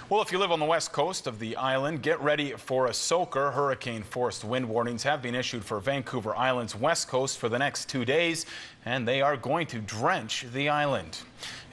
Well, if you live on the west coast of the island, get ready for a soaker. Hurricane-force wind warnings have been issued for Vancouver Island's west coast for the next 2 days, and they are going to drench the island.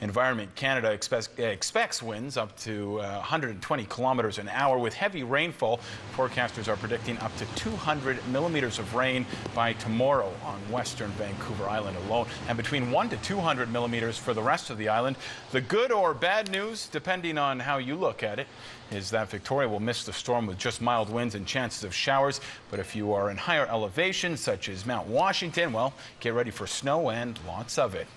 Environment Canada expects winds up to 120 kilometers an hour with heavy rainfall. Forecasters are predicting up to 200 millimeters of rain by tomorrow on Western Vancouver Island alone, and between 1 to 200 millimeters for the rest of the island. The good or bad news, depending on how you look at it, is that Victoria will miss the storm with just mild winds and chances of showers. But if you are in higher elevations, such as Mount Washington, well, get ready for snow and lots of it.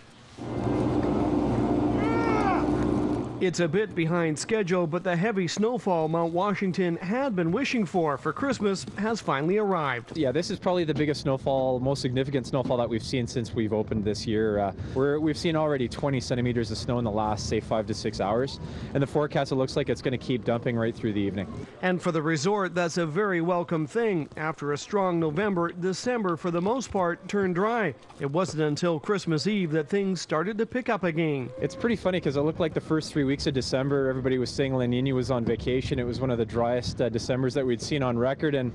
It's a bit behind schedule, but the heavy snowfall Mount Washington had been wishing for Christmas has finally arrived. Yeah, this is probably the biggest snowfall, most significant snowfall that we've seen since we've opened this year. We've seen already 20 centimeters of snow in the last, say, 5 to 6 hours. And the forecast, it looks like it's going to keep dumping right through the evening. And for the resort, that's a very welcome thing. After a strong November, December, for the most part, turned dry. It wasn't until Christmas Eve that things started to pick up again. It's pretty funny because it looked like the first 3 weeks of December, everybody was saying La Nina was on vacation. It was one of the driest Decembers that we'd seen on record, and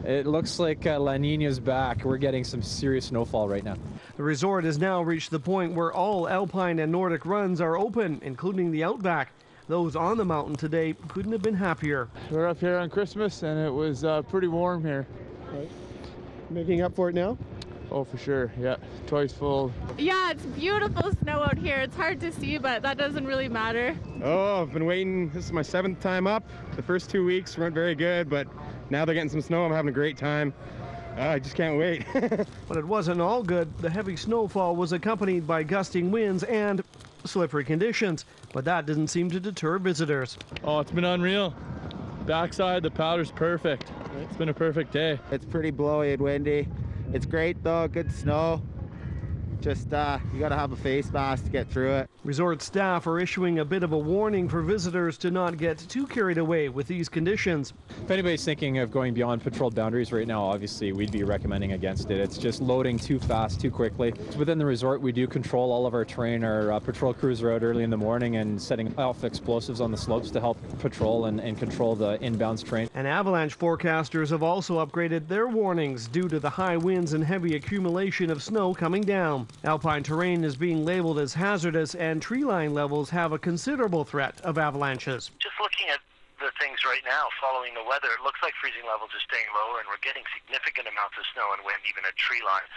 it looks like La Nina's back. We're getting some serious snowfall right now. The resort has now reached the point where all alpine and Nordic runs are open, including the Outback. Those on the mountain today couldn't have been happier. We're up here on Christmas, and it was pretty warm here. Right. Making up for it now? Oh, for sure, yeah. Toys full. Yeah, it's beautiful snow out here. It's hard to see, but that doesn't really matter. Oh, I've been waiting. This is my 7th time up. The first 2 weeks weren't very good, but now they're getting some snow. I'm having a great time. I just can't wait. But it wasn't all good. The heavy snowfall was accompanied by gusting winds and slippery conditions, but that didn't seem to deter visitors. Oh, it's been unreal. Backside, the powder's perfect. It's been a perfect day. It's pretty blowy and windy. It's great though, good snow. Just, you gotta have a face mask to get through it. Resort staff are issuing a bit of a warning for visitors to not get too carried away with these conditions. If anybody's thinking of going beyond patrolled boundaries right now, obviously we'd be recommending against it. It's just loading too fast, too quickly. Within the resort, we do control all of our terrain. Our patrol crews are out early in the morning and setting off explosives on the slopes to help patrol and control the inbounds terrain. And avalanche forecasters have also upgraded their warnings due to the high winds and heavy accumulation of snow coming down. Alpine terrain is being labeled as hazardous, and tree line levels have a considerable threat of avalanches. Just looking at the things right now, following the weather, it looks like freezing levels are staying lower, and we're getting significant amounts of snow and wind, even at tree line.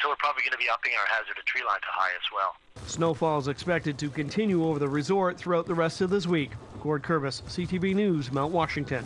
So we're probably going to be upping our hazard at tree line to high as well. Snowfall is expected to continue over the resort throughout the rest of this week. Gord Curvis, CTV News, Mount Washington.